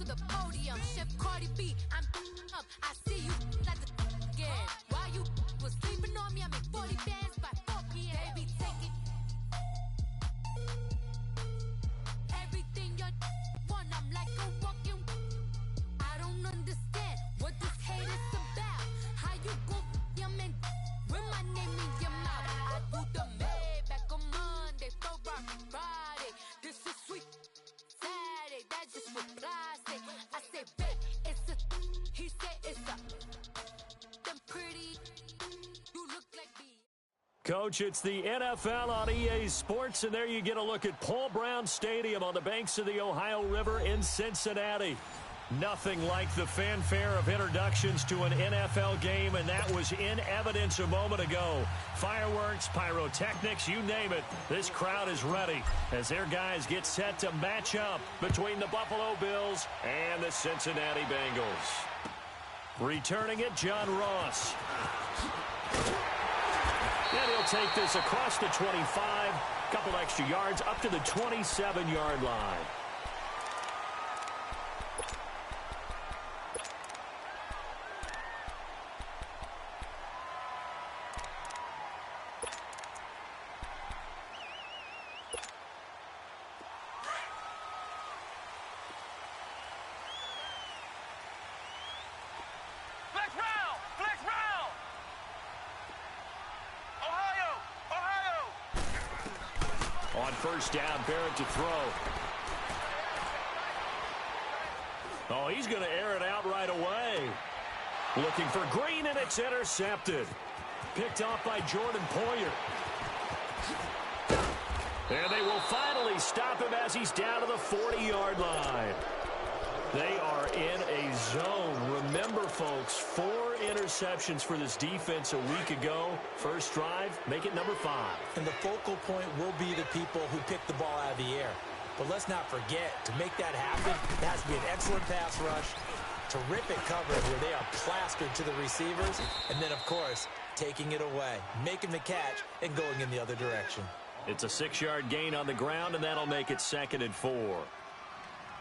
the podium. Chef Cardi B, I'm up. I see you like the again. While you was sleeping on me, I make 40 bands by 4 p.m. Baby, take it. Everything you want, I'm like a walking. I don't understand what this hate is about. How you go your man with my name in your mouth? I do the Maybach on Monday, Friday. This is sweet Saturday, that's just what plastic. I say, babe, it's a. He said it's a. Them pretty. You look like me. Coach, it's the NFL on EA Sports, and there you get a look at Paul Brown Stadium on the banks of the Ohio River in Cincinnati. Nothing like the fanfare of introductions to an NFL game, and that was in evidence a moment ago. Fireworks, pyrotechnics, you name it. This crowd is ready as their guys get set to match up between the Buffalo Bills and the Cincinnati Bengals. Returning it, John Ross. And he'll take this across the 25, couple extra yards up to the 27-yard line. On first down, Barrett to throw. Oh, he's going to air it out right away. Looking for Green, and it's intercepted. Picked off by Jordan Poyer. And they will finally stop him as he's down to the 40-yard line. They are in a zone. Remember, folks, 4 interceptions for this defense a week ago. First drive, make it number 5. And the focal point will be the people who pick the ball out of the air. But let's not forget, to make that happen, it has to be an excellent pass rush, terrific coverage where they are plastered to the receivers, and then, of course, taking it away, making the catch, and going in the other direction. It's a 6-yard gain on the ground, and that'll make it 2nd and 4.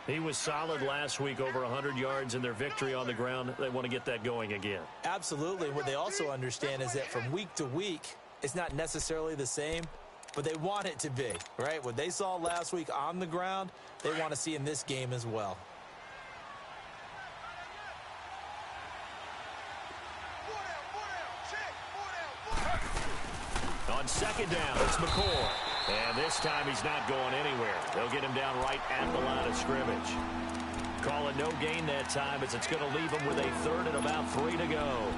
He was solid last week, over 100 yards in their victory on the ground. They want to get that going again. Absolutely. What they also understand is that from week to week, it's not necessarily the same, but they want it to be, right? What they saw last week on the ground, they want to see in this game as well. On second down, it's McCoy. And this time he's not going anywhere. They'll get him down right at the line of scrimmage. Call it no gain that time as it's going to leave him with a 3rd and about 3 to go.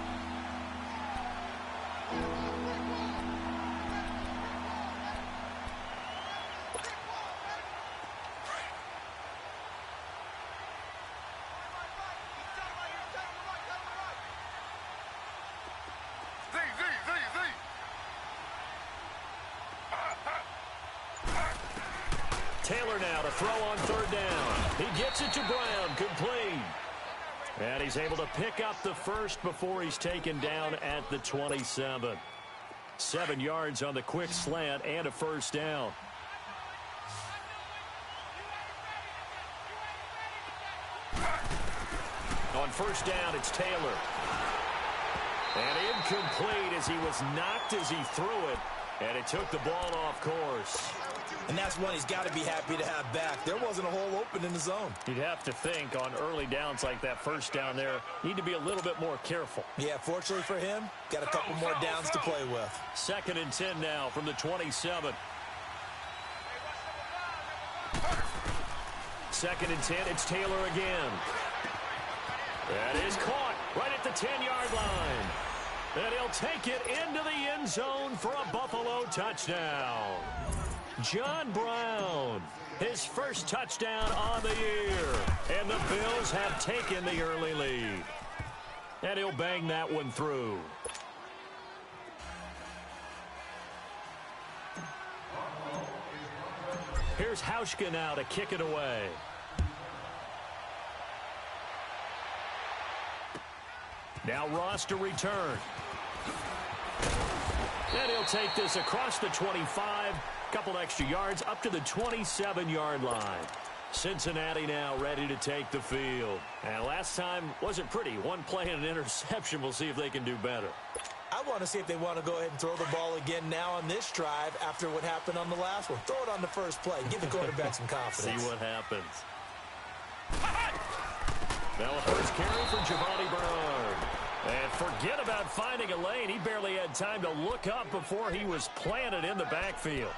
Taylor now to throw on 3rd down. He gets it to Brown, complete. And he's able to pick up the first before he's taken down at the 27. 7 yards on the quick slant and a first down. On first down, it's Taylor. And incomplete as he was knocked as he threw it. And it took the ball off course. And that's one he's got to be happy to have back. There wasn't a hole open in the zone. You'd have to think on early downs like that first down there, need to be a little bit more careful. Yeah, fortunately for him, got a couple more downs to play with. 2nd and 10 now from the 27. 2nd and 10, it's Taylor again. That is caught right at the 10-yard line. And he'll take it into the end zone for a Buffalo touchdown. John Brown, his first touchdown on the year. And the Bills have taken the early lead. And he'll bang that one through. Here's Hauschka now to kick it away. Now Ross to return. And he'll take this across the 25. Couple extra yards up to the 27-yard line. Cincinnati now ready to take the field. And last time wasn't pretty. One play and an interception. We'll see if they can do better. I want to see if they want to go ahead and throw the ball again now on this drive after what happened on the last one. Throw it on the first play. Give the quarterback some confidence. See what happens. Now a first carry for Giovanni Bernard. And forget about finding a lane. He barely had time to look up before he was planted in the backfield.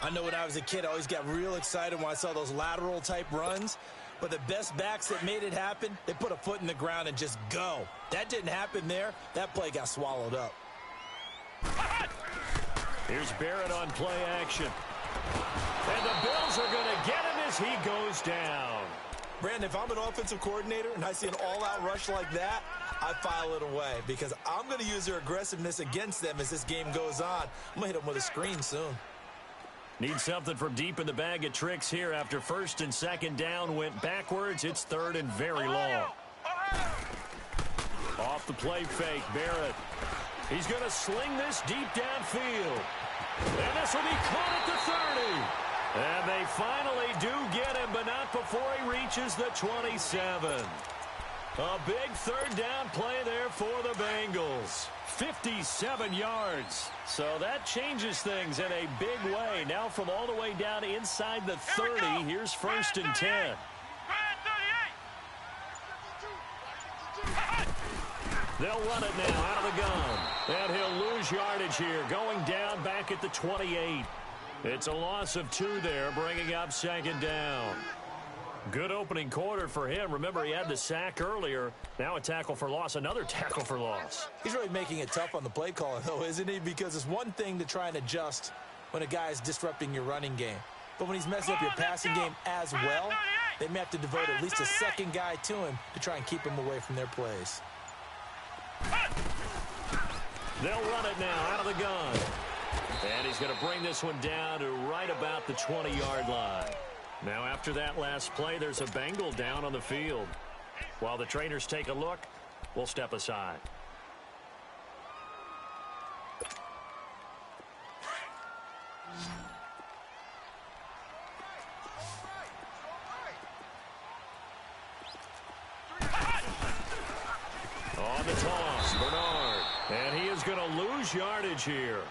I know when I was a kid, I always got real excited when I saw those lateral-type runs. But the best backs that made it happen, they put a foot in the ground and just go. That didn't happen there. That play got swallowed up. Here's Barrett on play action. And the Bills are going to get him as he goes down. Brandon, if I'm an offensive coordinator and I see an all-out rush like that, I file it away because I'm going to use their aggressiveness against them as this game goes on. I'm going to hit them with a screen soon. Need something from deep in the bag of tricks here after first and second down went backwards. It's third and very long. Off the play fake, Barrett. He's going to sling this deep downfield. And this will be caught at the 30. And they finally do get him, but not before he reaches the 27. A big third down play there for the Bengals. 57 yards. So that changes things in a big way. Now from all the way down inside the 30, here's first and 10. They'll run it now out of the gun. And he'll lose yardage here, going down back at the 28. It's a loss of 2 there, bringing up second down. Good opening quarter for him. Remember, he had the sack earlier. Now a tackle for loss, another tackle for loss. He's really making it tough on the play calling, though, isn't he? Because it's one thing to try and adjust when a guy is disrupting your running game. But when he's messing up your passing game as well, they may have to devote at least a second guy to him to try and keep him away from their plays. They'll run it now out of the gun. And he's going to bring this one down to right about the 20-yard line. Now after that last play, there's a Bengal down on the field. While the trainers take a look, we'll step aside. On the toss, Bernard. And he is going to lose yardage here.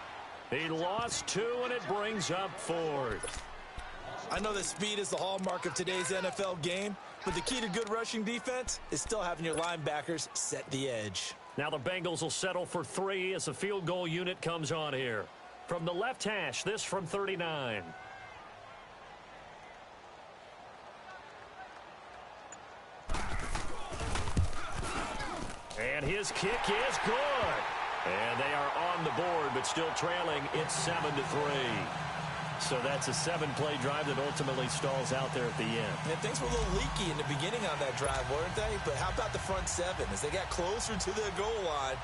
He lost 2, and it brings up 4th. I know that speed is the hallmark of today's NFL game, but the key to good rushing defense is still having your linebackers set the edge. Now the Bengals will settle for 3 as the field goal unit comes on here. From the left hash, this from 39. And his kick is good. And they are on the board, but still trailing. It's 7-3. So that's a 7-play drive that ultimately stalls out there at the end. And things were a little leaky in the beginning on that drive, weren't they? But how about the front 7? As they got closer to the goal line,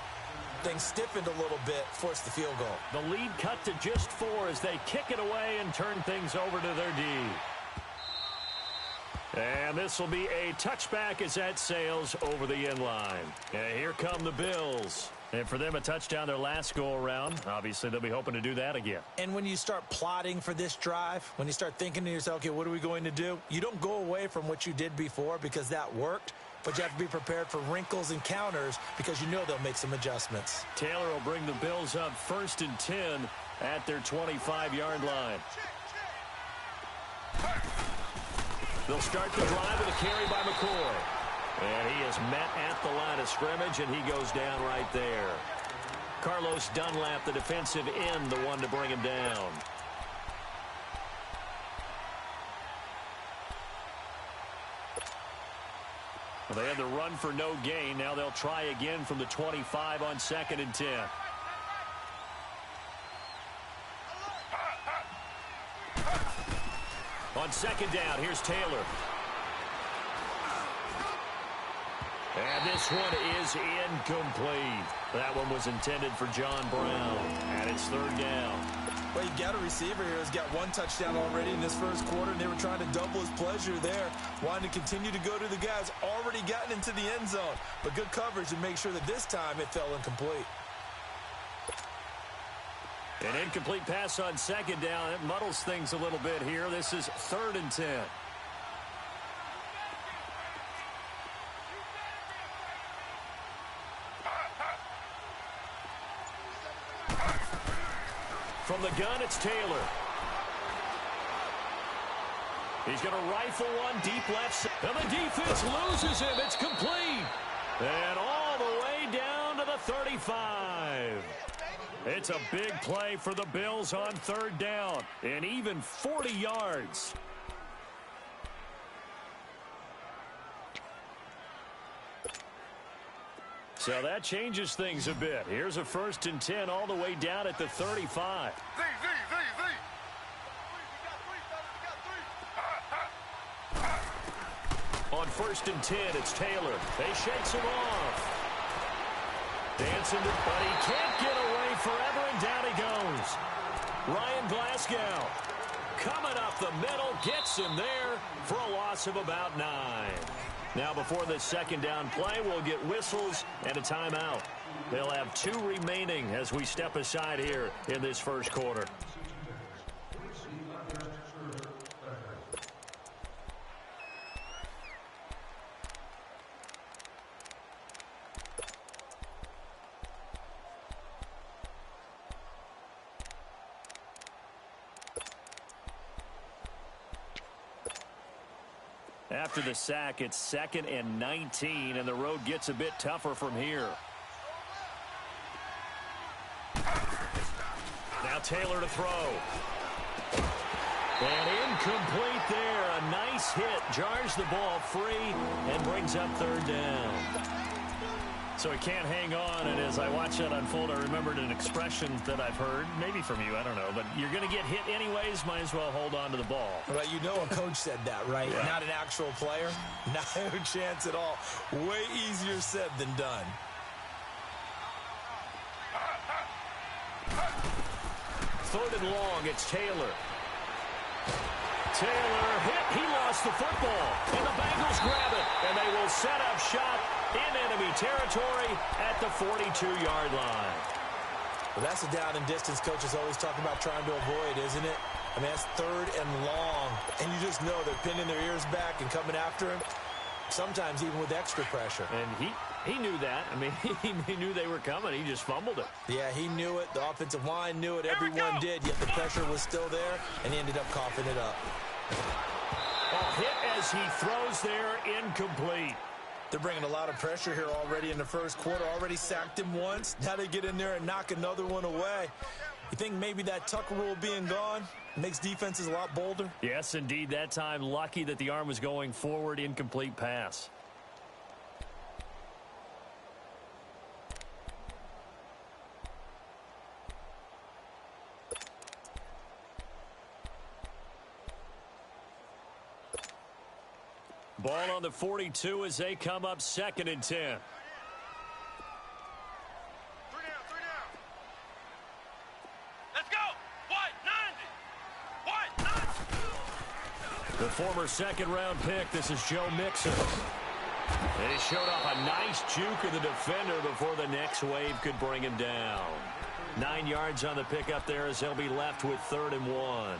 things stiffened a little bit, forced the field goal. The lead cut to just 4 as they kick it away and turn things over to their D. And this will be a touchback as that sails over the end line. And here come the Bills. And for them, a touchdown their last go-around. Obviously, they'll be hoping to do that again. And when you start plotting for this drive, when you start thinking to yourself, okay, what are we going to do? You don't go away from what you did before because that worked, but you have to be prepared for wrinkles and counters because you know they'll make some adjustments. Taylor will bring the Bills up first and 10 at their 25-yard line. They'll start the drive with a carry by McCoy. And he is met at the line of scrimmage, and he goes down right there. Carlos Dunlap, the defensive end, the one to bring him down. Well, they had the run for no gain. Now they'll try again from the 25 on 2nd and 10. On 2nd down, here's Taylor. And this one is incomplete. That one was intended for John Brown. And it's 3rd down. Well, you got a receiver here who's got 1 touchdown already in this first quarter, and they were trying to double his pleasure there, wanting to continue to go to the guys already gotten into the end zone. But good coverage to make sure that this time it fell incomplete. An incomplete pass on 2nd down. It muddles things a little bit here. This is 3rd and 10. From the gun, it's Taylor. He's going to rifle one deep left side. And the defense loses him. It's complete. And all the way down to the 35. It's a big play for the Bills on third down. And even 40 yards. So that changes things a bit. Here's a 1st and 10 all the way down at the 35. On 1st and 10, it's Taylor. They shakes him off. Dancing, but he can't get away forever, and down he goes. Ryan Glasgow coming up the middle, gets him there for a loss of about 9. Now, before this second down play, we'll get whistles and a timeout. They'll have 2 remaining as we step aside here in this first quarter. After the sack, it's 2nd and 19, and the road gets a bit tougher from here. Now Taylor to throw. And incomplete there. A nice hit. Jars the ball free and brings up 3rd down. So he can't hang on, and as I watch that unfold, I remembered an expression that I've heard, maybe from you, I don't know, but you're going to get hit anyways, might as well hold on to the ball. Well, you know a coach said that, right? Yeah. Not an actual player. Not a chance at all. Way easier said than done. 3rd and long, it's Taylor. Taylor hit, he lost the football, and the Bengals grab it, and they will set up shop in enemy territory at the 42-yard line. Well, that's a down and distance coaches always talk about trying to avoid, isn't it? I mean, that's 3rd and long, and you just know they're pinning their ears back and coming after him, sometimes even with extra pressure. And he knew that. I mean, he knew they were coming. He just fumbled it. Yeah, he knew it. The offensive line knew it. Everyone did, yet the pressure was still there, and he ended up coughing it up. A hit as he throws there, incomplete. They're bringing a lot of pressure here already in the first quarter. Already sacked him once. Now they get in there and knock another one away. You think maybe that tuck rule being gone makes defenses a lot bolder? Yes, indeed. That time, lucky that the arm was going forward, incomplete pass. Ball on the 42 as they come up 2nd and 10. 3 down. Let's go. What? 90. The former 2nd-round pick, this is Joe Mixon. And he showed off a nice juke of the defender before the next wave could bring him down. 9 yards on the pickup there as they'll be left with 3rd and 1.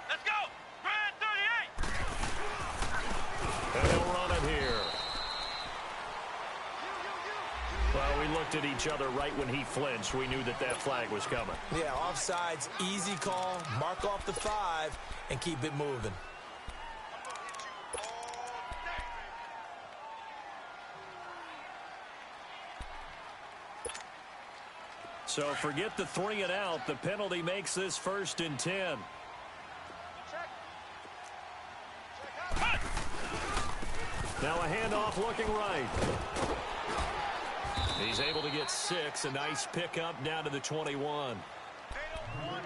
Let's go. Grand 38. And they'll run it here. Well, we looked at each other right when he flinched. We knew that that flag was coming. Yeah, offsides, easy call. Mark off the 5 and keep it moving. So forget the 3 and out. The penalty makes this 1st and 10. Now a handoff looking right. He's able to get 6. A nice pickup down to the 21. All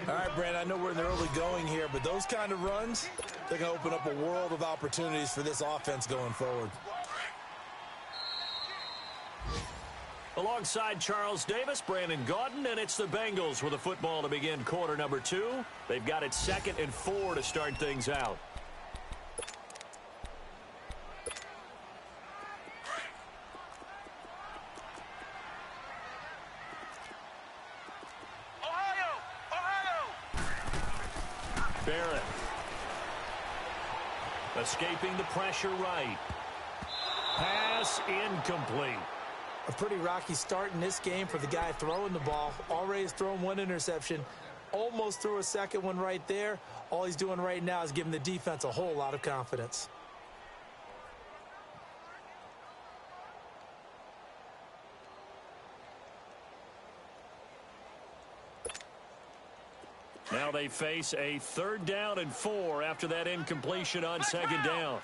right, Brand, I know we're in the early going here, but those kind of runs, they're going to open up a world of opportunities for this offense going forward. Alongside Charles Davis, Brandon Gaudin, and it's the Bengals with a football to begin quarter number 2. They've got it 2nd and 4 to start things out. Barrett. Escaping the pressure right. Pass incomplete. A pretty rocky start in this game for the guy throwing the ball. Already has thrown one interception. Almost threw a second one right there. All he's doing right now is giving the defense a whole lot of confidence. Now they face a 3rd down and 4 after that incompletion on 2nd down.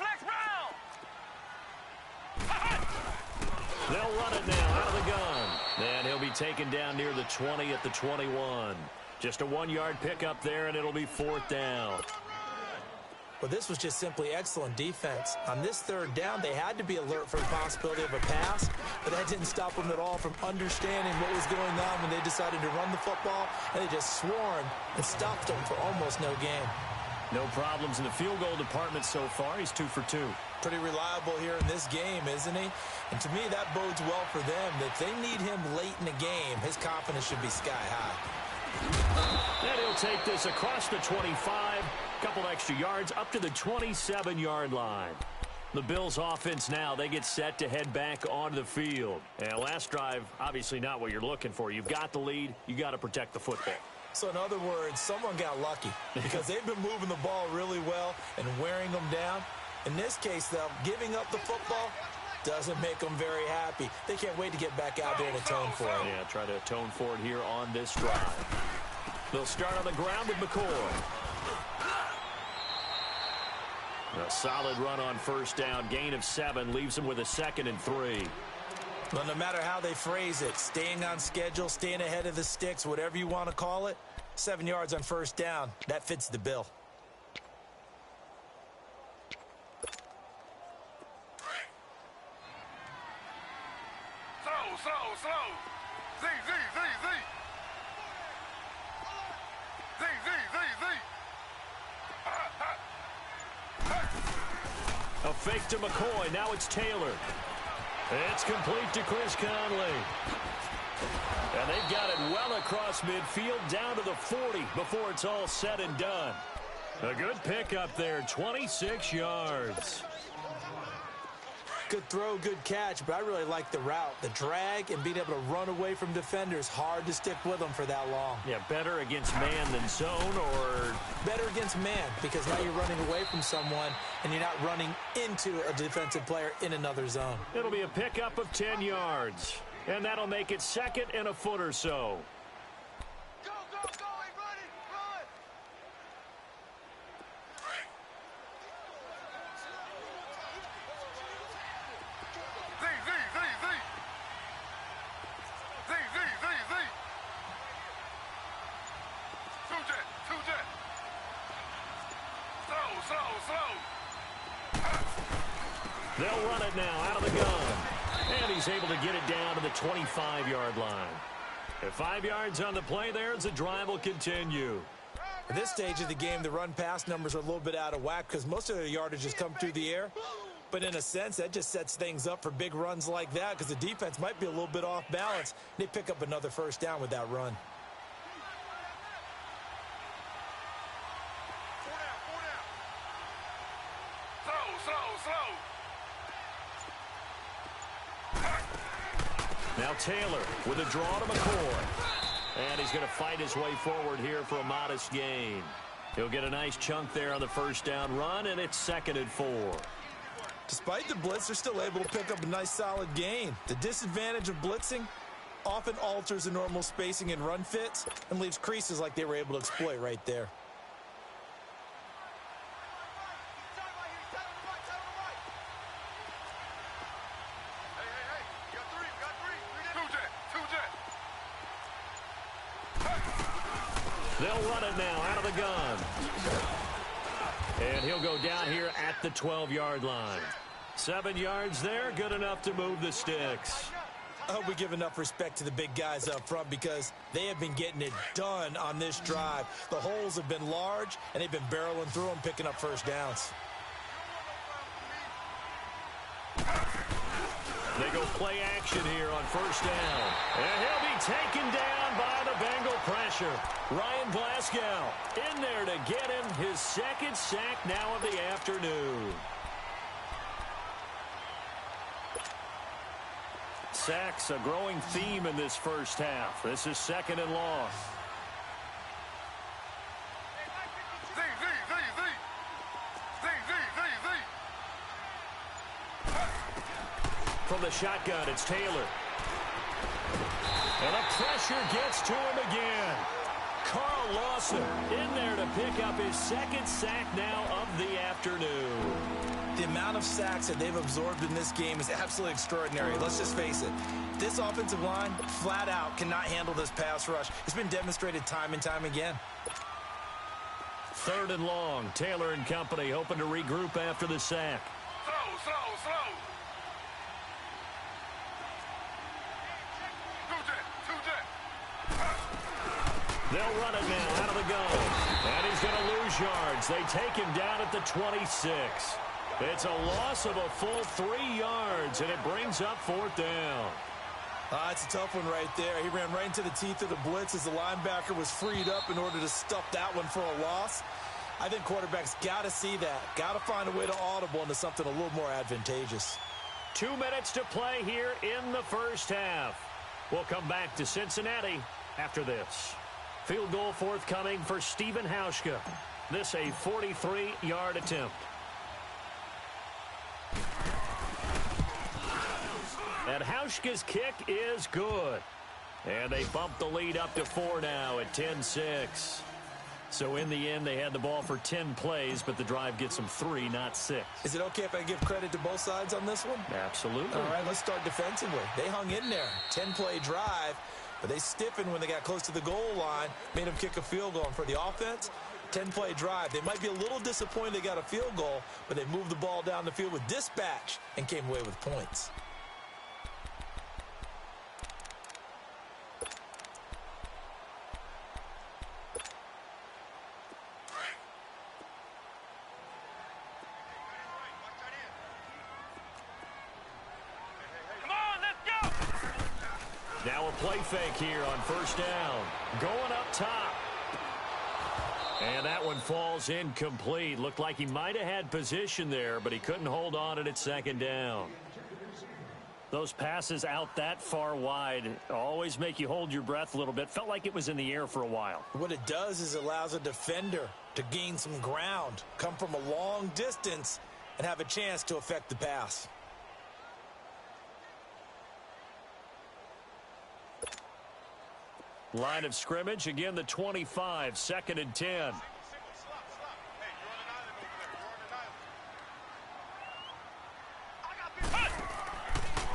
They'll run it now out of the gun. And he'll be taken down near the 20 at the 21. Just a 1-yard pickup there, and it'll be 4th down. Well, this was just simply excellent defense. On this 3rd down, they had to be alert for the possibility of a pass, but that didn't stop them at all from understanding what was going on when they decided to run the football, and they just swarmed and stopped them for almost no gain. No problems in the field goal department so far. He's 2 for 2. Pretty reliable here in this game, isn't he? And to me, that bodes well for them. That they need him late in the game, his confidence should be sky high. And he'll take this across the 25. Couple extra yards up to the 27-yard line. The Bills offense now, they get set to head back onto the field. And last drive, obviously not what you're looking for. You've got the lead. You got to protect the football. So in other words, someone got lucky because they've been moving the ball really well and wearing them down. In this case, though, giving up the football doesn't make them very happy. They can't wait to get back out there and atone for it. Yeah, try to atone for it here on this drive. They'll start on the ground with McCoy. A solid run on 1st down. Gain of 7 leaves them with a 2nd and 3. Well, no matter how they phrase it, staying on schedule, staying ahead of the sticks, whatever you want to call it, 7 yards on 1st down, that fits the bill. Slow. Z. A fake to McCoy. Now it's Taylor. It's complete to Chris Conley. And they've got it well across midfield down to the 40 before it's all said and done. A good pickup there, 26 yards. Good throw, good catch, but I really like the route. The drag and being able to run away from defenders, hard to stick with them for that long. Yeah, better against man than zone, or? Better against man, because now you're running away from someone and you're not running into a defensive player in another zone. It'll be a pickup of 10 yards, and that'll make it 2nd and a foot or so. Go, ain't running, run! Slow. They'll run it now out of the gun. And he's able to get it down to the 25-yard line. At 5 yards on the play there, the drive will continue. At this stage of the game, the run-pass numbers are a little bit out of whack because most of their yardage has come through the air. But in a sense, that just sets things up for big runs like that because the defense might be a little bit off balance. They pick up another 1st down with that run. Slow. Now Taylor with a draw to McCoy. And he's going to fight his way forward here for a modest gain. He'll get a nice chunk there on the 1st down run, and it's 2nd and 4. Despite the blitz, they're still able to pick up a nice solid gain. The disadvantage of blitzing often alters the normal spacing and run fits and leaves creases like they were able to exploit right there. They'll run it now out of the gun. And he'll go down here at the 12-yard line. 7 yards there, good enough to move the sticks. I hope we give enough respect to the big guys up front because they have been getting it done on this drive. The holes have been large, and they've been barreling through them, picking up 1st downs. They go play action here on first down. And he'll be taken down by the Bengal pressure. Ryan Glasgow in there to get him his second sack now of the afternoon. Sacks, a growing theme in this first half. This is second and long. From the shotgun, it's Taylor. And the pressure gets to him again. Carl Lawson in there to pick up his second sack now of the afternoon. The amount of sacks that they've absorbed in this game is absolutely extraordinary. Let's just face it. This offensive line, flat out, cannot handle this pass rush. It's been demonstrated time and time again. Third and long. Taylor and company hoping to regroup after the sack. Slow. They'll run it now out of the gun. And he's going to lose yards. They take him down at the 26. It's a loss of a full 3 yards, and it brings up fourth down. It's a tough one right there. He ran right into the teeth of the blitz as the linebacker was freed up in order to stuff that one for a loss. I think quarterbacks got to see that. Got to find a way to audible into something a little more advantageous. 2 minutes to play here in the first half. We'll come back to Cincinnati after this. Field goal forthcoming for Stephen Hauschka. This a 43-yard attempt. And Hauschka's kick is good. And they bump the lead up to 4 now at 10-6. So in the end, they had the ball for 10 plays, but the drive gets them 3, not 6. Is it okay if I give credit to both sides on this one? Absolutely. All right, let's start defensively. They hung in there. 10-play drive, but they stiffened when they got close to the goal line, made them kick a field goal. And for the offense, 10-play drive. They might be a little disappointed they got a field goal, but they moved the ball down the field with dispatch and came away with points. Now a play fake here on first down. Going up top. And that one falls incomplete. Looked like he might have had position there, but he couldn't hold on at second down. Those passes out that far wide always make you hold your breath a little bit. Felt like it was in the air for a while. What it does is it allows a defender to gain some ground, come from a long distance, and have a chance to affect the pass. Line of scrimmage, again the 25, second and 10.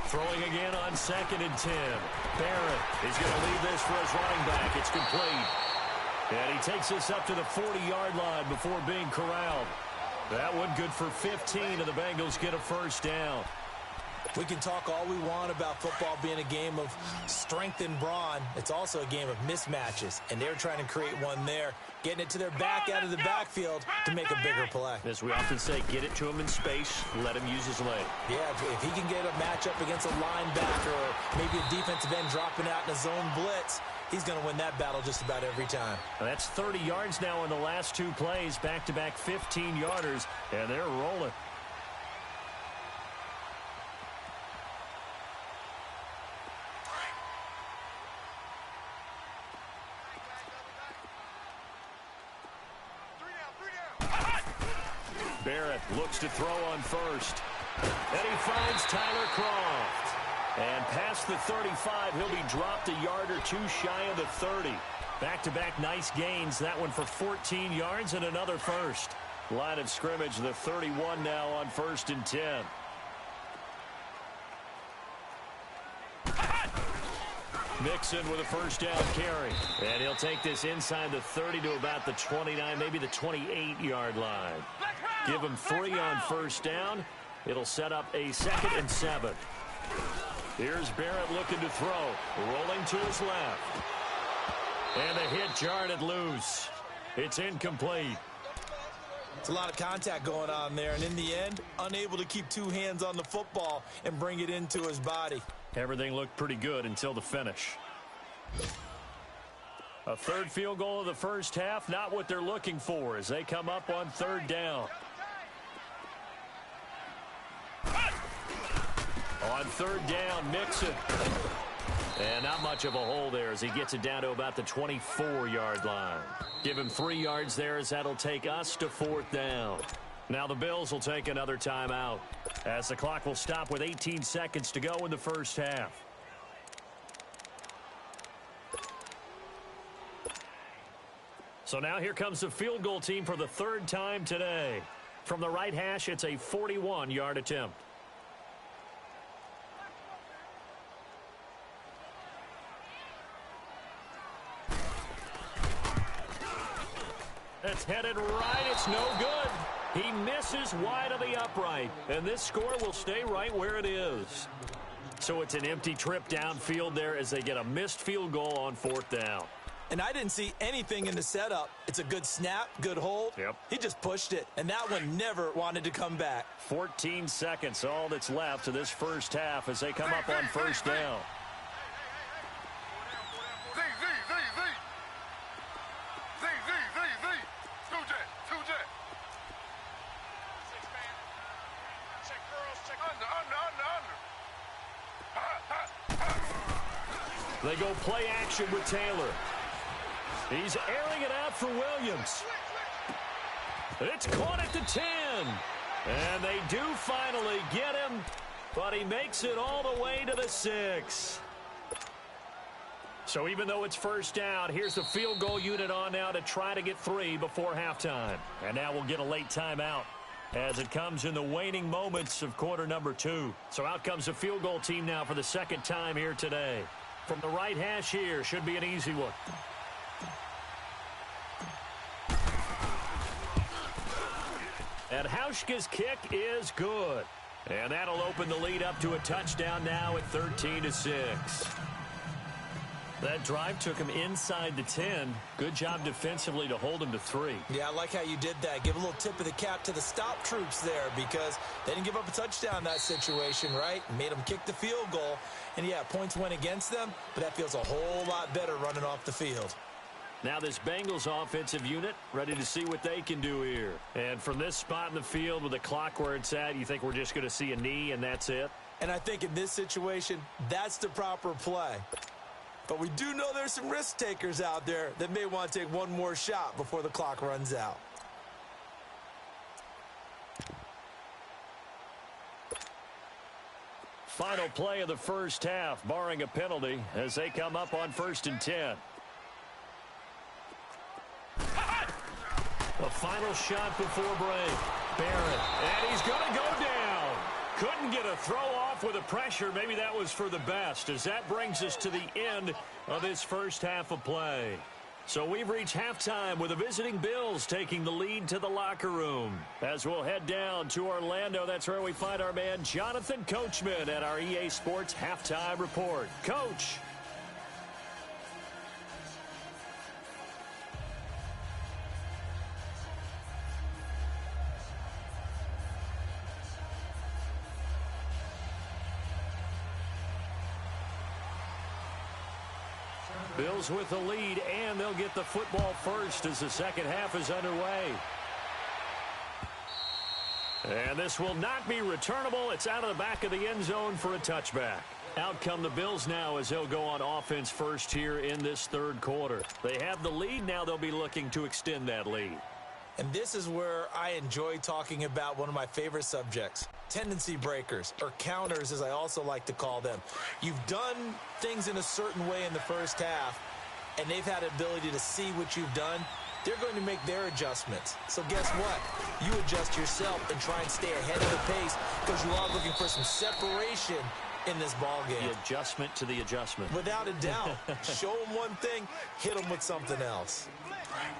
Throwing again on second and 10. Barrett, he's going to leave this for his running back. It's complete. And he takes this up to the 40-yard line before being corralled. That one good for 15, and the Bengals get a first down. We can talk all we want about football being a game of strength and brawn. It's also a game of mismatches, and they're trying to create one there, getting it to their back out of the backfield to make a bigger play. As we often say, get it to him in space, let him use his leg. Yeah, if he can get a matchup against a linebacker or maybe a defensive end dropping out in a zone blitz, he's going to win that battle just about every time. Now that's 30 yards now in the last 2 plays, back-to-back 15-yarders, and they're rolling. Barrett looks to throw on first. And he finds Tyler Croft. And past the 35, he'll be dropped a yard or 2 shy of the 30. Back-to-back nice gains. That one for 14 yards and another first. Line of scrimmage, the 31 now on first and 10. Mixon with a first down carry. And he'll take this inside the 30 to about the 29, maybe the 28-yard line. Give him 3 on first down. It'll set up a 2nd and 7. Here's Barrett looking to throw. Rolling to his left. And a hit jarred it loose. It's incomplete. It's a lot of contact going on there, and in the end, unable to keep two hands on the football and bring it into his body. Everything looked pretty good until the finish. A third field goal of the first half, not what they're looking for as they come up on third down. On third down, Mixon. And not much of a hole there as he gets it down to about the 24-yard line. Give him 3 yards there as that'll take us to fourth down. Now the Bills will take another timeout as the clock will stop with 18 seconds to go in the first half. So now here comes the field goal team for the third time today. From the right hash, it's a 41-yard attempt. It's headed right. It's no good. He misses wide of the upright. And this score will stay right where it is. So it's an empty trip downfield there as they get a missed field goal on fourth down. And I didn't see anything in the setup. It's a good snap, good hold. Yep. He just pushed it, and that one never wanted to come back. 14 seconds, all that's left of this first half as they come up on first down. They go play action with Taylor. He's airing it out for Williams. It's caught at the 10. And they do finally get him, but he makes it all the way to the 6. So even though it's first down, here's the field goal unit on now to try to get 3 before halftime. And now we'll get a late timeout as it comes in the waning moments of quarter number 2. So out comes the field goal team now for the second time here today. From the right hash here, should be an easy one. And Hauschka's kick is good. And that'll open the lead up to a touchdown now at 13-6. That drive took him inside the 10. Good job defensively to hold him to 3. Yeah, I like how you did that. Give a little tip of the cap to the stop troops there because they didn't give up a touchdown in that situation, right? Made them kick the field goal. And, yeah, points went against them, but that feels a whole lot better running off the field. Now this Bengals offensive unit ready to see what they can do here. And from this spot in the field with the clock where it's at, you think we're just going to see a knee and that's it? And I think in this situation, that's the proper play. But we do know there's some risk takers out there that may want to take one more shot before the clock runs out. Final play of the first half, barring a penalty, as they come up on 1st and 10. The final shot before break. Barrett, and he's going to go down. Couldn't get a throw off with the pressure. Maybe that was for the best, as that brings us to the end of this first half of play. So we've reached halftime with the visiting Bills taking the lead to the locker room. As we'll head down to Orlando, that's where we find our man Jonathan Coachman at our EA Sports Halftime Report. Coach. Bills with the lead, and they'll get the football first as the second half is underway. And this will not be returnable. It's out of the back of the end zone for a touchback. Out come the Bills now as they'll go on offense first here in this third quarter. They have the lead. Now they'll be looking to extend that lead. And this is where I enjoy talking about one of my favorite subjects, tendency breakers, or counters as I also like to call them. You've done things in a certain way in the first half, and they've had the ability to see what you've done. They're going to make their adjustments. So guess what? You adjust yourself and try and stay ahead of the pace because you are looking for some separation in this ball game. The adjustment to the adjustment. Without a doubt. Show them one thing, hit them with something else.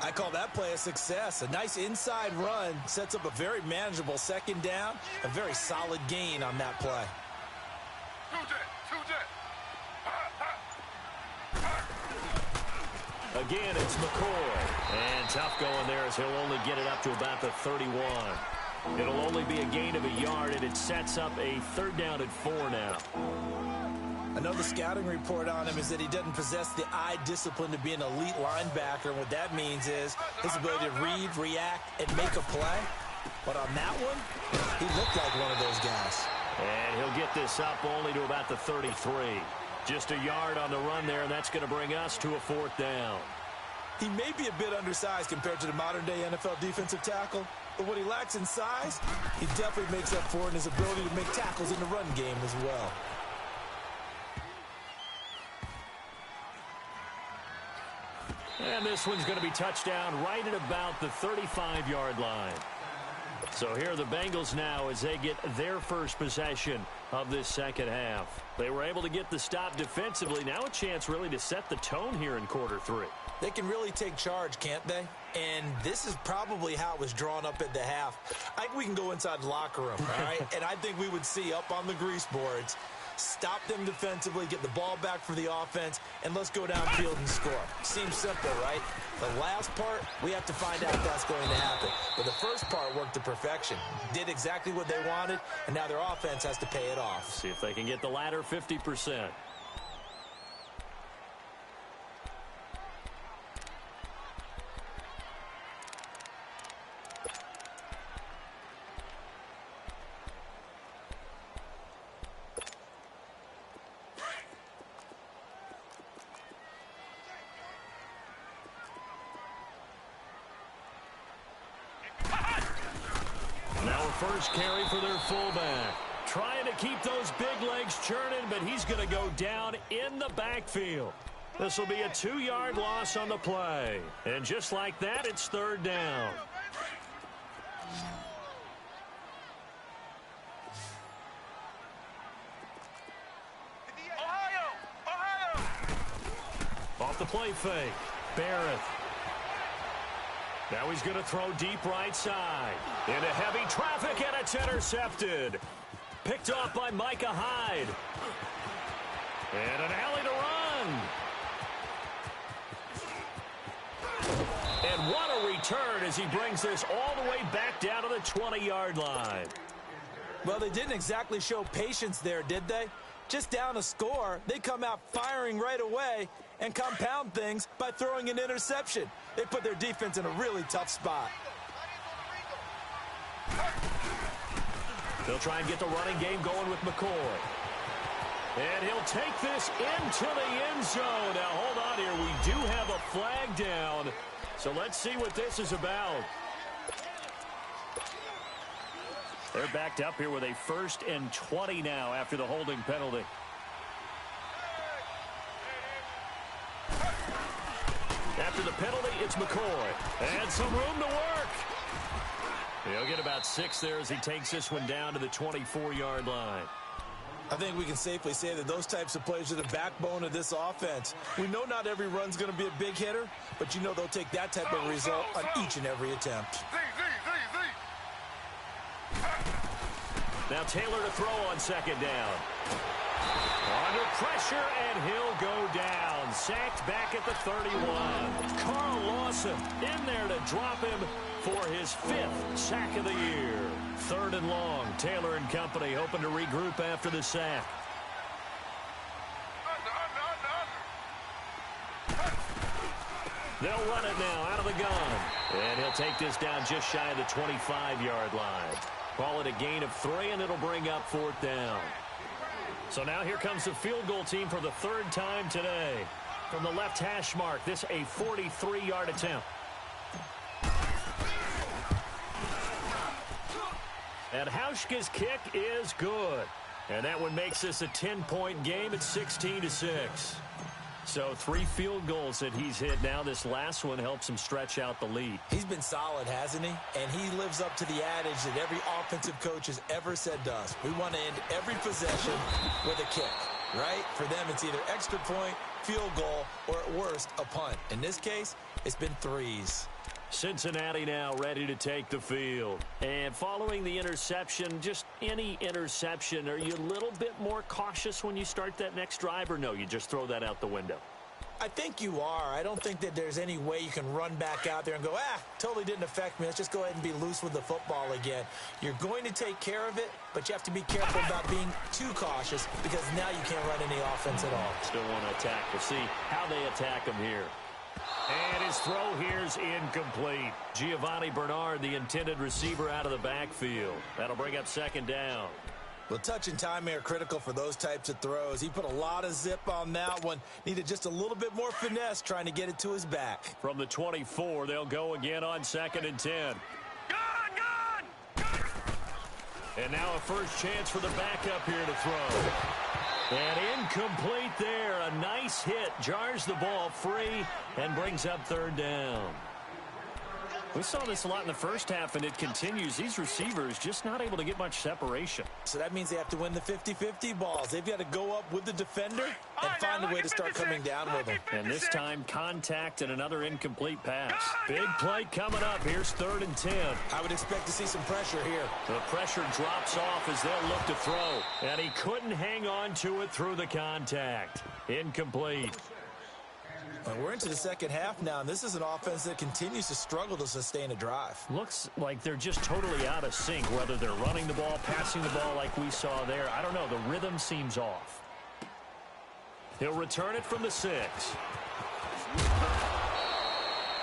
I call that play a success. A nice inside run sets up a very manageable second down, a very solid gain on that play. Again, it's McCoy. And tough going there as he'll only get it up to about the 31. It'll only be a gain of a yard, and it sets up a 3rd down and 4 now. I know the scouting report on him is that he doesn't possess the eye discipline to be an elite linebacker. And what that means is his ability to read, react, and make a play. But on that one, he looked like one of those guys. And he'll get this up only to about the 33. Just a yard on the run there, and that's going to bring us to a 4th down. He may be a bit undersized compared to the modern-day NFL defensive tackle, but what he lacks in size, he definitely makes up for in his ability to make tackles in the run game as well. And this one's going to be touchdown right at about the 35-yard line. So here are the Bengals now as they get their first possession of this second half. They were able to get the stop defensively. Now a chance really to set the tone here in quarter 3. They can really take charge, can't they? And this is probably how it was drawn up at the half. I think we can go inside the locker room, all right? And I think we would see up on the grease boards, stop them defensively, get the ball back for the offense, and let's go downfield and score. Seems simple, right? The last part, we have to find out if that's going to happen. But the first part worked to perfection. Did exactly what they wanted, and now their offense has to pay it off. See if they can get the latter 50%. First carry for their fullback. Trying to keep those big legs churning, but he's going to go down in the backfield. This will be a 2-yard loss on the play. And just like that, it's 3rd down. Ohio! Off the play fake. Barrett. Now he's going to throw deep right side. Into heavy traffic, and it's intercepted. Picked off by Micah Hyde. And an alley to run. And what a return as he brings this all the way back down to the 20-yard line. Well, they didn't exactly show patience there, did they? Just down a score, they come out firing right away and compound things by throwing an interception. They put their defense in a really tough spot. They'll try and get the running game going with McCoy. And he'll take this into the end zone. Now, hold on here. We do have a flag down. So let's see what this is about. They're backed up here with a 1st and 20 now after the holding penalty. After the penalty, it's McCoy. And some room to work. He'll get about 6 there as he takes this one down to the 24-yard line. I think we can safely say that those types of plays are the backbone of this offense. We know not every run's going to be a big hitter, but you know they'll take that type of result on each and every attempt. Now Taylor to throw on 2nd down. Under pressure, and he'll go down. Sacked back at the 31. Carl Lawson in there to drop him for his 5th sack of the year. 3rd and long. Taylor and company hoping to regroup after the sack. They'll run it now out of the gun. And he'll take this down just shy of the 25-yard line. Call it a gain of 3, and it'll bring up 4th down. So now here comes the field goal team for the 3rd time today. From the left hash mark, this a 43-yard attempt. And Hauschka's kick is good. And that one makes this a 10-point game at 16-6. So 3 field goals that he's hit now. This last one helps him stretch out the lead. He's been solid, hasn't he? And he lives up to the adage that every offensive coach has ever said to us. We want to end every possession with a kick, right? For them, it's either extra point, field goal, or at worst, a punt. In this case, it's been 3s. Cincinnati now ready to take the field. And following the interception, just any interception, are you a little bit more cautious when you start that next drive, or no, you just throw that out the window? I think you are. I don't think that there's any way you can run back out there and go, totally didn't affect me. Let's just go ahead and be loose with the football again. You're going to take care of it, but you have to be careful about being too cautious because now you can't run any offense at all. Still want to attack. We'll see how they attack him here. And his throw here's incomplete. Giovanni Bernard, the intended receiver, out of the backfield. That'll bring up second down. Well, touch and timing are critical for those types of throws. He put a lot of zip on that one. Needed just a little bit more finesse trying to get it to his back. From the 24, they'll go again on 2nd and 10. Good! And now a first chance for the backup here to throw. And incomplete there. A nice hit. Jars the ball free and brings up 3rd down. We saw this a lot in the first half, and it continues. These receivers just not able to get much separation. So that means they have to win the 50-50 balls. They've got to go up with the defender and find a way to start coming down with them. And this time, contact and another incomplete pass. Big play coming up. Here's 3rd and 10. I would expect to see some pressure here. The pressure drops off as they'll look to throw. And he couldn't hang on to it through the contact. Incomplete. And we're into the second half now, and this is an offense that continues to struggle to sustain a drive. Looks like they're just totally out of sync, whether they're running the ball, passing the ball like we saw there. I don't know. The rhythm seems off. He'll return it from the 6.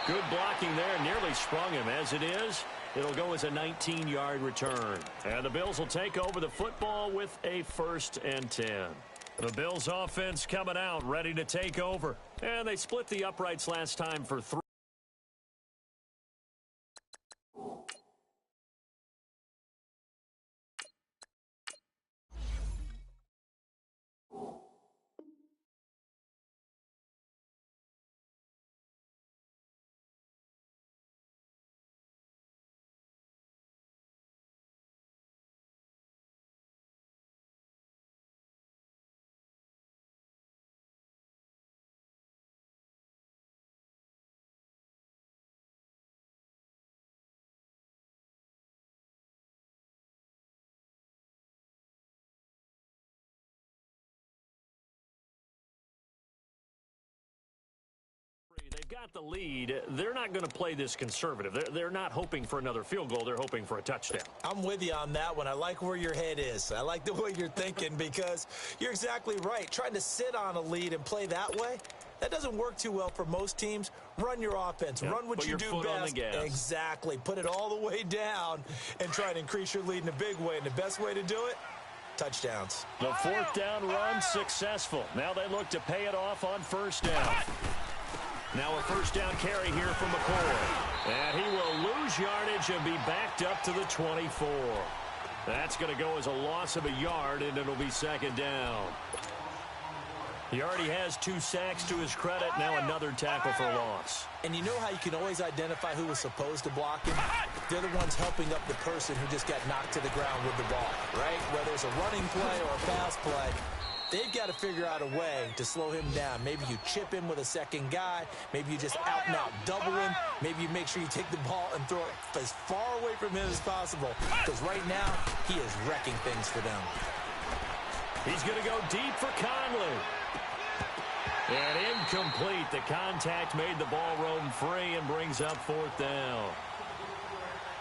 Good blocking there. Nearly sprung him. As it is, it'll go as a 19-yard return. And the Bills will take over the football with a 1st and 10. The Bills offense coming out, ready to take over. And they split the uprights last time for 3. They've got the lead. They're not going to play this conservative. They're not hoping for another field goal. They're hoping for a touchdown. I'm with you on that one. I like where your head is. I like the way you're thinking because you're exactly right. Trying to sit on a lead and play that way, that doesn't work too well for most teams. Run your offense. Yep. Run what you do best. On the gas. Exactly. Put it all the way down and try to increase your lead in a big way. And the best way to do it, touchdowns. The 4th down run successful. Now they look to pay it off on 1st down. Now a 1st down carry here from McCoy. And he will lose yardage and be backed up to the 24. That's going to go as a loss of a yard, and it'll be 2nd down. He already has 2 sacks to his credit. Now another tackle for loss. And you know how you can always identify who was supposed to block him? They're the ones helping up the person who just got knocked to the ground with the ball, right? Whether it's a running play or a pass play, they've got to figure out a way to slow him down. Maybe you chip him with a second guy. Maybe you just out-and-out double him. Maybe you make sure you take the ball and throw it as far away from him as possible. Because right now, he is wrecking things for them. He's going to go deep for Conley. And incomplete. The contact made the ball roam free and brings up 4th down.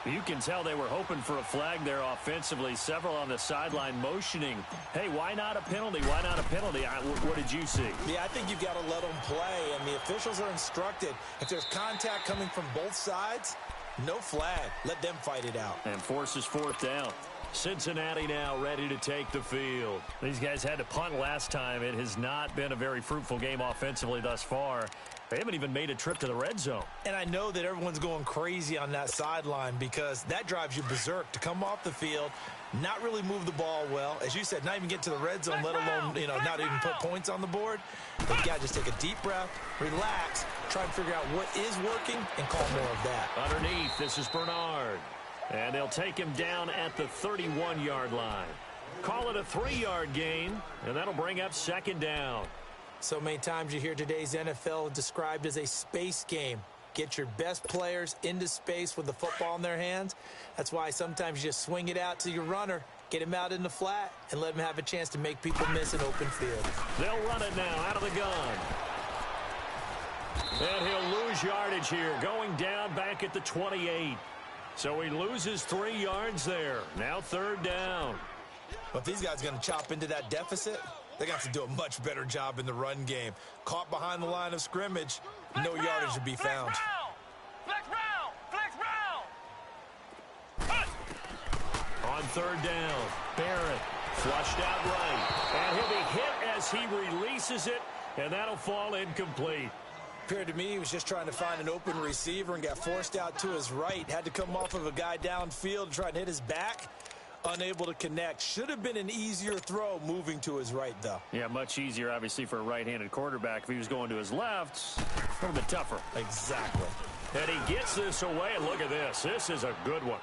You can tell they were hoping for a flag there offensively. Several on the sideline motioning. Hey, why not a penalty? Why not a penalty? What did you see? Yeah, I think you've got to let them play, and the officials are instructed. If there's contact coming from both sides, no flag. Let them fight it out. And forces 4th down. Cincinnati now ready to take the field. These guys had to punt last time. It has not been a very fruitful game offensively thus far. They haven't even made a trip to the red zone. And I know that everyone's going crazy on that sideline because that drives you berserk to come off the field, not really move the ball well. As you said, not even get to the red zone, let alone, not even put points on the board. But you got to just take a deep breath, relax, try and figure out what is working, and call more of that. Underneath, this is Bernard. And they'll take him down at the 31-yard line. Call it a 3-yard gain, and that'll bring up 2nd down. So many times you hear today's NFL described as a space game. Get your best players into space with the football in their hands. That's why sometimes you just swing it out to your runner, get him out in the flat, and let him have a chance to make people miss an open field. They'll run it now out of the gun. And he'll lose yardage here, going down back at the 28. So he loses 3 yards there. Now 3rd down. But if these guys are going to chop into that deficit, they're going to have to do a much better job in the run game. Caught behind the line of scrimmage, no yardage to be found. Flex round! Flex round! On 3rd down, Barrett flushed out right. And he'll be hit as he releases it, and that'll fall incomplete. Appeared to me he was just trying to find an open receiver and got forced out to his right. Had to come off of a guy downfield to try and hit his back. Unable to connect. Should have been an easier throw moving to his right, though. Yeah, much easier, obviously, for a right-handed quarterback. If he was going to his left, a little bit tougher. Exactly. And he gets this away, and look at this. This is a good one.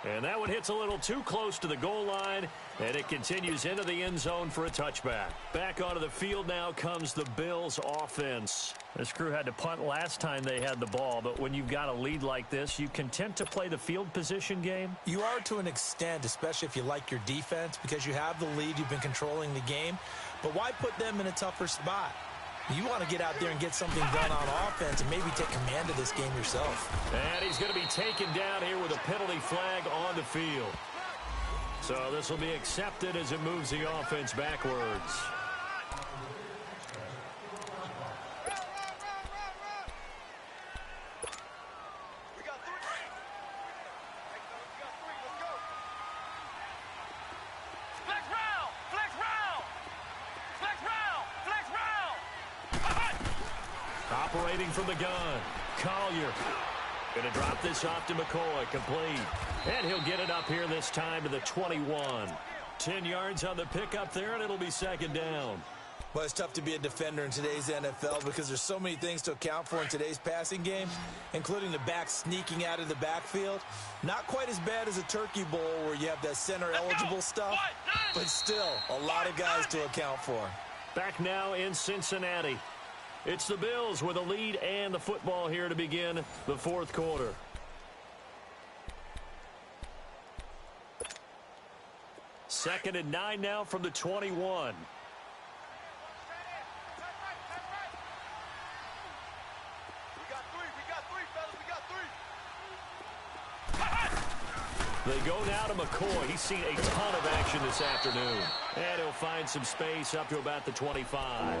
And that one hits a little too close to the goal line, and it continues into the end zone for a touchback. Back onto the field now comes the Bills offense. This crew had to punt last time they had the ball, but when you've got a lead like this, you content to play the field position game? You are to an extent, especially if you like your defense, because you have the lead, you've been controlling the game. But why put them in a tougher spot? You want to get out there and get something done on offense and maybe take command of this game yourself. And he's going to be taken down here with a penalty flag on the field. So this will be accepted as it moves the offense backwards. We got 3. Let's go. Flex round! Flex round! Flex round! Flex round! Operating from the gun, Collier. Going to drop this off to McCoy, complete. And he'll get it up here this time to the 21. 10 yards on the pickup there, and it'll be 2nd down. Well, it's tough to be a defender in today's NFL because there's so many things to account for in today's passing game, including the back sneaking out of the backfield. Not quite as bad as a turkey bowl where you have that center-eligible stuff, but still a lot of guys to account for. Back now in Cincinnati. It's the Bills with a lead and the football here to begin the 4th quarter. Second and 9 now from the 21. We got 3, fellas. We got 3. They go now to McCoy. He's seen a ton of action this afternoon. And he'll find some space up to about the 25.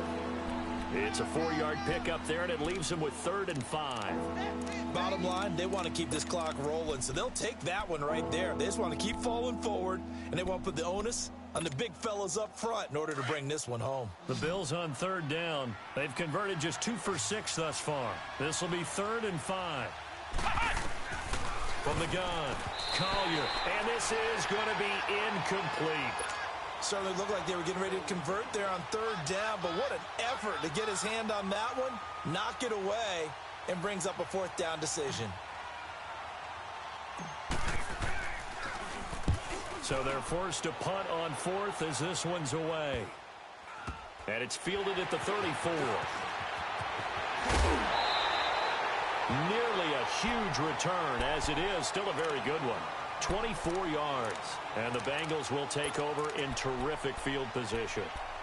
It's a 4-yard pickup there, and it leaves him with 3rd and 5. Bottom line, they want to keep this clock rolling, so they'll take that one right there. They just want to keep falling forward, and they want to put the onus on the big fellas up front in order to bring this one home. The Bills on 3rd down. They've converted just 2 for 6 thus far. This will be 3rd and 5. From the gun, Collier, and this is going to be incomplete. Certainly looked like they were getting ready to convert there on 3rd down, but what an effort to get his hand on that one, knock it away, and brings up a 4th down decision. So they're forced to punt on 4th as this one's away. And it's fielded at the 34. Nearly a huge return, as it is still a very good one. 24 yards, and the Bengals will take over in terrific field position.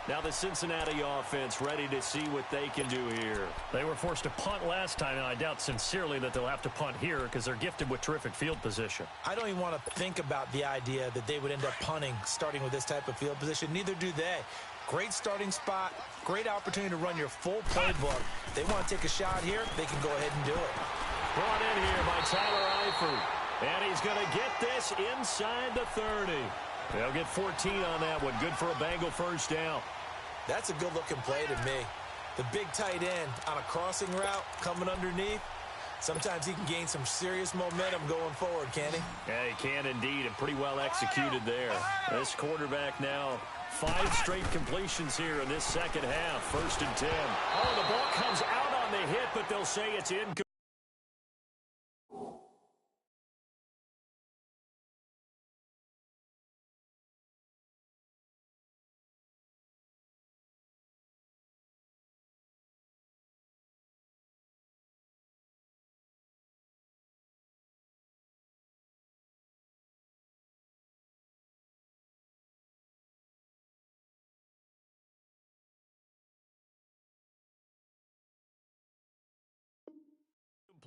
Now the Cincinnati offense ready to see what they can do here. They were forced to punt last time, and I doubt sincerely that they'll have to punt here because they're gifted with terrific field position. I don't even want to think about the idea that they would end up punting starting with this type of field position. Neither do they. Great starting spot, great opportunity to run your full playbook. If they want to take a shot here, they can go ahead and do it. Brought in here by Tyler Eifert. And he's going to get this inside the 30. They'll get 14 on that one. Good for a Bengal 1st down. That's a good-looking play to me. The big tight end on a crossing route coming underneath. Sometimes he can gain some serious momentum going forward, can he? Yeah, he can indeed, and pretty well executed there. This quarterback now, 5 straight completions here in this 2nd half. 1st and 10. Oh, the ball comes out on the hit, but they'll say it's incomplete.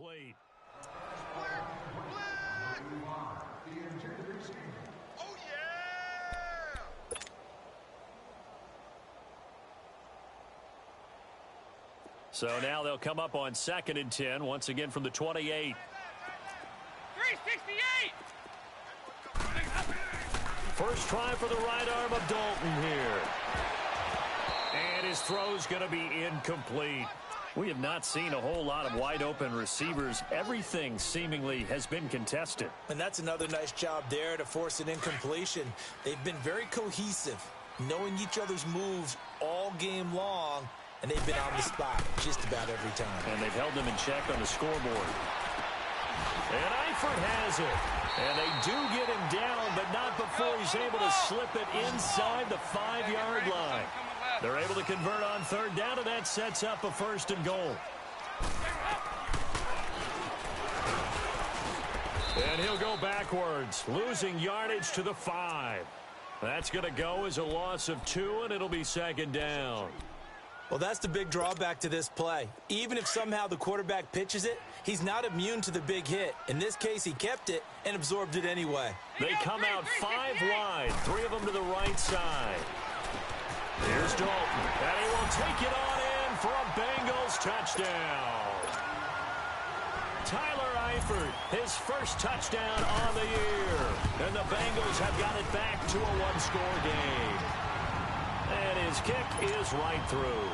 incomplete. Oh, yeah! So now they'll come up on 2nd and 10, once again from the 28. 368! First try for the right arm of Dalton here. And his throw's going to be incomplete. We have not seen a whole lot of wide-open receivers. Everything seemingly has been contested. And that's another nice job there to force an incompletion. They've been very cohesive, knowing each other's moves all game long, and they've been on the spot just about every time. And they've held them in check on the scoreboard. And Eifert has it. And they do get him down, but not before he's able to slip it inside the 5-yard line. They're able to convert on 3rd down, and that sets up a 1st and goal. And he'll go backwards, losing yardage to the 5. That's going to go as a loss of 2, and it'll be 2nd down. Well, that's the big drawback to this play. Even if somehow the quarterback pitches it, he's not immune to the big hit. In this case, he kept it and absorbed it anyway. They come out 5 wide, 3 of them to the right side. Here's Dalton, and he will take it on in for a Bengals touchdown. Tyler Eifert, his first touchdown on the year. And the Bengals have got it back to a 1-score game. And his kick is right through.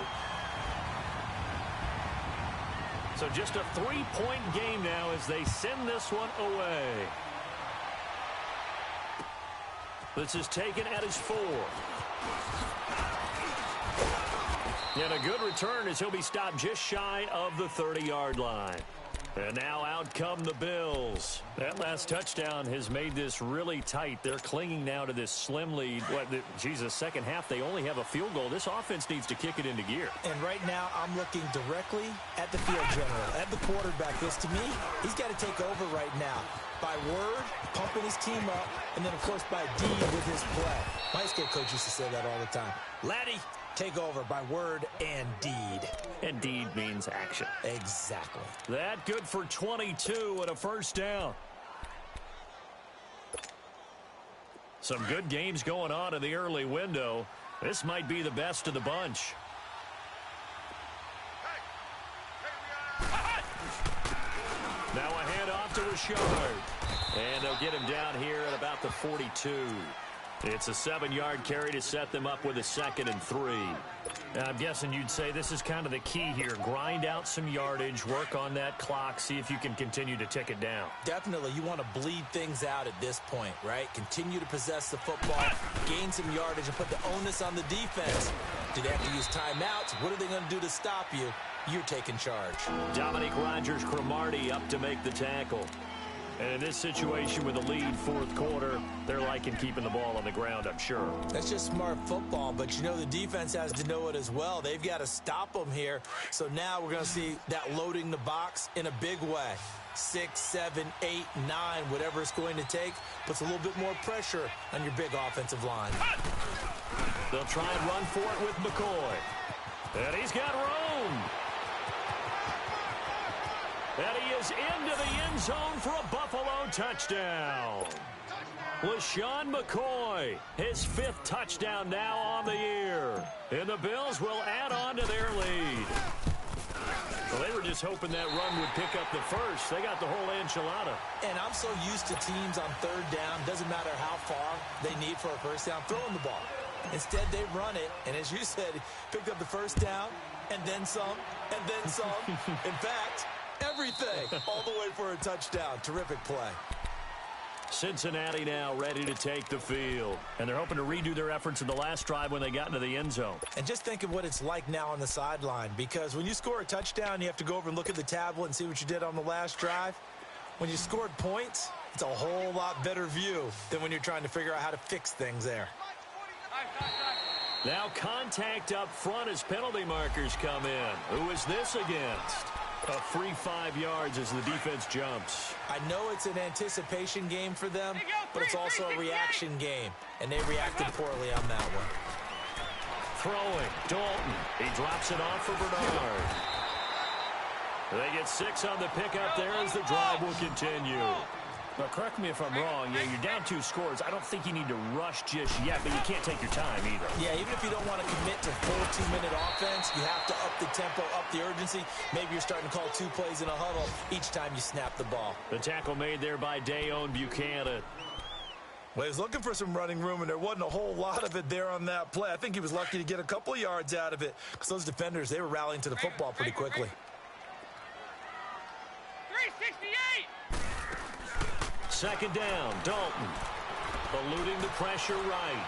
So just a 3-point game now as they send this one away. This is taken at his 4. And a good return as he'll be stopped just shy of the 30-yard line. And now out come the Bills. That last touchdown has made this really tight. They're clinging now to this slim lead. Second half, they only have a field goal. This offense needs to kick it into gear. And right now, I'm looking directly at the field general, at the quarterback. This, to me, he's got to take over right now. By word, pumping his team up, and then, of course, by deed with his play. My high school coach used to say that all the time. Laddie, take over by word and deed. And deed means action. Exactly. That good for 22 and a 1st down. Some good games going on in the early window. This might be the best of the bunch. Now a handoff to Rashard. And they'll get him down here at about the 42. It's a 7-yard carry to set them up with a 2nd and 3. Now, I'm guessing you'd say this is kind of the key here. Grind out some yardage, work on that clock, see if you can continue to tick it down. Definitely. You want to bleed things out at this point, right? Continue to possess the football, gain some yardage, and put the onus on the defense. Do they have to use timeouts? What are they going to do to stop you? You're taking charge. Dominique Rodgers-Cromartie up to make the tackle. And in this situation with a lead 4th quarter, they're liking keeping the ball on the ground, I'm sure. That's just smart football, but you know the defense has to know it as well. They've got to stop them here. So now we're going to see that loading the box in a big way. 6, 7, 8, 9, whatever it's going to take, puts a little bit more pressure on your big offensive line. They'll try and run for it with McCoy. And he's got room. And he is into the end zone for a Buffalo touchdown. LaShawn McCoy, his 5th touchdown now on the year. And the Bills will add on to their lead. Well, they were just hoping that run would pick up the first. They got the whole enchilada. And I'm so used to teams on 3rd down, doesn't matter how far they need for a 1st down, throwing the ball. Instead, they run it, and as you said, picked up the 1st down, and then some, and then some. In fact, everything, all the way for a touchdown. Terrific play. Cincinnati now ready to take the field. And they're hoping to redo their efforts in the last drive when they got into the end zone. And just think of what it's like now on the sideline, because when you score a touchdown, you have to go over and look at the tablet and see what you did on the last drive. When you scored points, it's a whole lot better view than when you're trying to figure out how to fix things there. Now contact up front as penalty markers come in. Who is this against? A free 5 yards as the defense jumps. I know it's an anticipation game for them, but it's also a reaction game, and they reacted poorly on that one. Throwing, Dalton. He drops it off for Bernard. They get 6 on the pickup there as the drive will continue. Now, correct me if I'm wrong. Yeah, you're down 2 scores. I don't think you need to rush just yet, but you can't take your time either. Yeah, even if you don't want to commit to full 2-minute offense, you have to up the tempo, up the urgency. Maybe you're starting to call 2 plays in a huddle each time you snap the ball. The tackle made there by Buchanan. Well, he was looking for some running room, and there wasn't a whole lot of it there on that play. I think he was lucky to get a couple of yards out of it because those defenders, they were rallying to the football pretty quickly. 368! Second down, Dalton. Eluding the pressure right.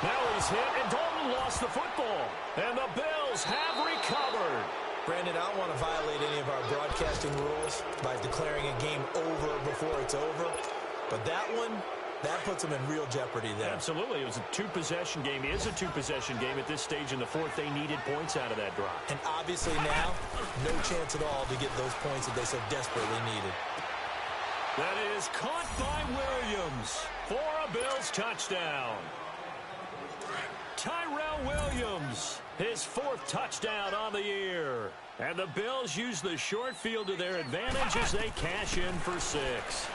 Now he's hit, and Dalton lost the football. And the Bills have recovered. Brandon, I don't want to violate any of our broadcasting rules by declaring a game over before it's over. But that one, that puts them in real jeopardy there. Absolutely. It was a 2-possession game. It is a 2-possession game at this stage in the fourth. They needed points out of that drive. And obviously now, no chance at all to get those points that they so desperately needed. That is caught by Williams for a Bills touchdown. Tyrell Williams, his 4th touchdown on the year. And the Bills use the short field to their advantage as they cash in for 6.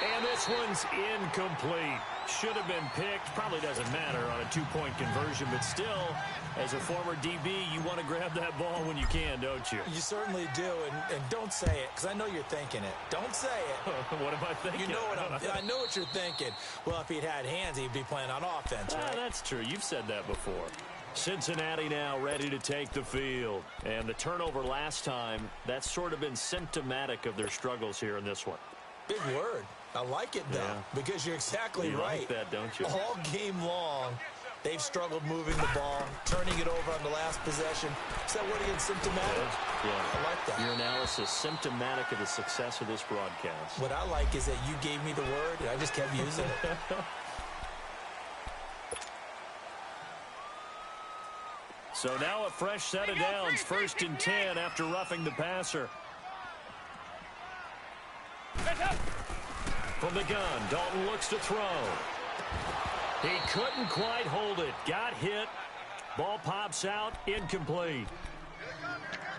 And this one's incomplete. Should have been picked. Probably doesn't matter on a 2-point conversion, but still, as a former DB, you want to grab that ball when you can, don't you? You certainly do, and don't say it, because I know you're thinking it. Don't say it. What am I thinking? You know what I know what you're thinking. Well, if he'd had hands, he'd be playing on offense, right? That's true. You've said that before. Cincinnati now ready to take the field. And the turnover last time, that's sort of been symptomatic of their struggles here in this one. Big word. I like it, though, because you're exactly right. You like that, don't you? All game long, they've struggled moving the ball, turning it over on the last possession. Is that word again, symptomatic? Yeah. I like that. Your analysis, symptomatic of the success of this broadcast. What I like is that you gave me the word, and I just kept using it. So now a fresh set of downs, 1st and 10 after roughing the passer. From the gun, Dalton looks to throw. He couldn't quite hold it. Got hit. Ball pops out. Incomplete.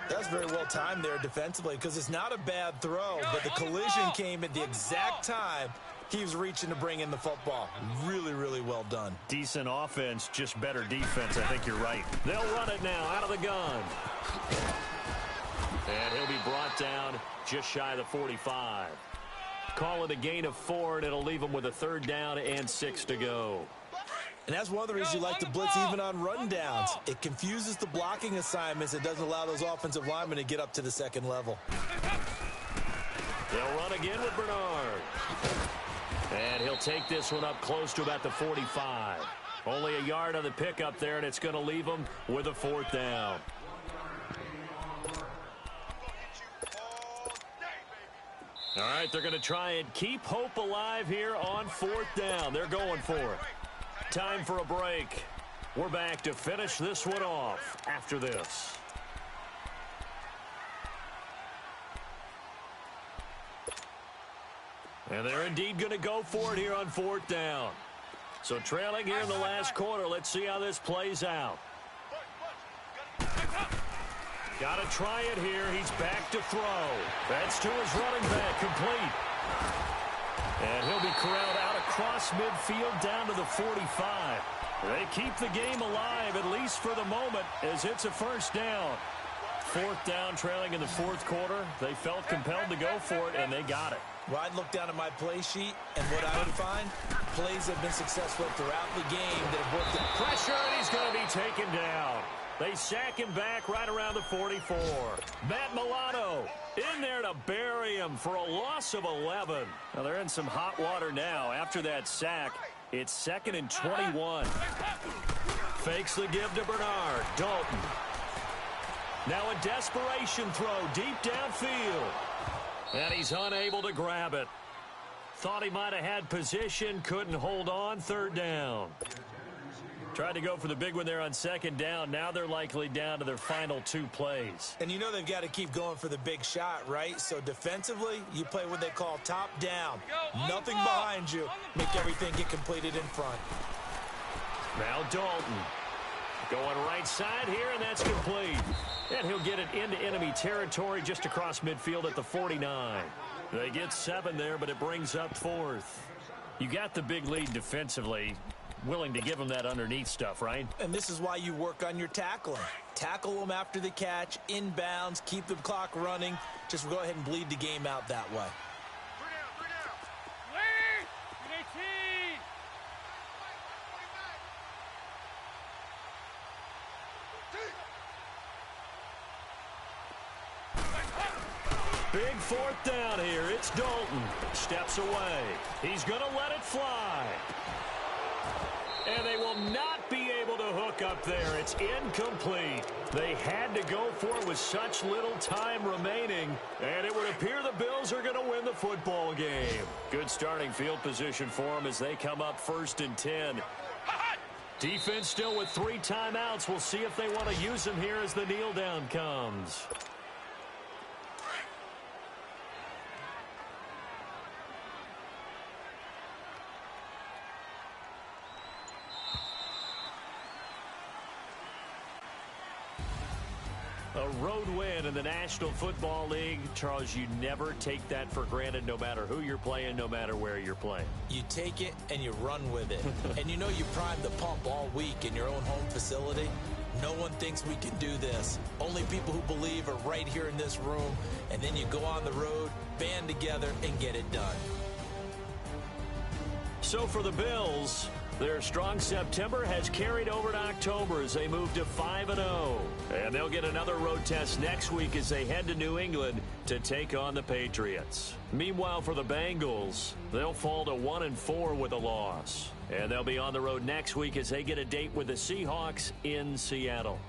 That's very well timed there defensively because it's not a bad throw, but the collision came at the exact time he was reaching to bring in the football. Really, really well done. Decent offense, just better defense. I think you're right. They'll run it now out of the gun. And he'll be brought down just shy of the 45. Call it a gain of 4, and it'll leave him with a 3rd down and 6 to go. And that's one of the reasons you like to blitz even on run downs. It confuses the blocking assignments. It doesn't allow those offensive linemen to get up to the 2nd level. They'll run again with Bernard. And he'll take this one up close to about the 45. Only a yard on the pickup there, and it's going to leave him with a 4th down. All right, they're going to try and keep hope alive here on 4th down. They're going for it. Time for a break. We're back to finish this one off after this. And they're indeed going to go for it here on 4th down. So trailing here in the last quarter. Let's see how this plays out. Got to try it here. He's back to throw. That's to his running back, complete. And he'll be corralled out across midfield down to the 45. They keep the game alive, at least for the moment, as it's a 1st down. 4th down, trailing in the 4th quarter. They felt compelled to go for it, and they got it. Well, I'd look down at my play sheet, and what I would find, plays have been successful throughout the game that have worked. Pressure, and he's going to be taken down. They sack him back right around the 44. Matt Milano in there to bury him for a loss of 11. Now they're in some hot water now. After that sack, it's 2nd and 21. Fakes the give to Bernard. Dalton. Now a desperation throw deep downfield. And he's unable to grab it. Thought he might have had position, couldn't hold on. 3rd down. Tried to go for the big one there on 2nd down. Now they're likely down to their final 2 plays. And you know they've got to keep going for the big shot, right? So defensively, you play what they call top down. Nothing behind you. Make everything get completed in front. Now Dalton. Going right side here, and that's complete. And he'll get it into enemy territory just across midfield at the 49. They get 7 there, but it brings up 4th. You got the big lead defensively. Willing to give them that underneath stuff, right? And this is why you work on your tackling. Tackle them after the catch, inbounds, keep the clock running. Just go ahead and bleed the game out that way. Big 4th down here. It's Dalton. Steps away. He's going to let it fly. And they will not be able to hook up there. It's incomplete. They had to go for it with such little time remaining. And it would appear the Bills are going to win the football game. Good starting field position for them as they come up 1st and 10. Defense still with 3 timeouts. We'll see if they want to use them here as the kneel down comes. A road win in the National Football League. Charles, you never take that for granted no matter who you're playing, no matter where you're playing. You take it and you run with it. And you know you primed the pump all week in your own home facility. No one thinks we can do this. Only people who believe are right here in this room. And then you go on the road, band together, and get it done. So for the Bills, their strong September has carried over to October as they move to 5-0. And they'll get another road test next week as they head to New England to take on the Patriots. Meanwhile, for the Bengals, they'll fall to 1-4 with a loss. And they'll be on the road next week as they get a date with the Seahawks in Seattle.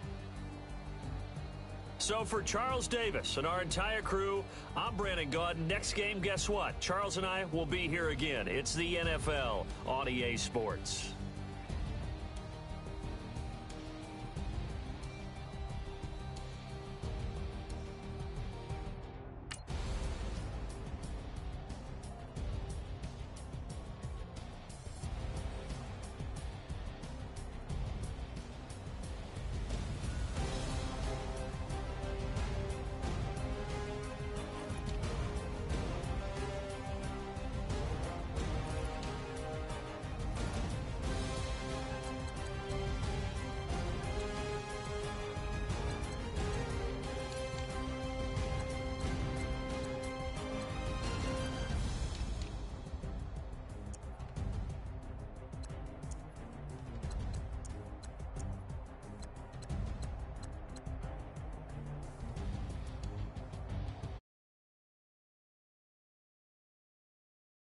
So for Charles Davis and our entire crew, I'm Brandon Gaudin. Next game, guess what? Charles and I will be here again. It's the NFL on EA Sports.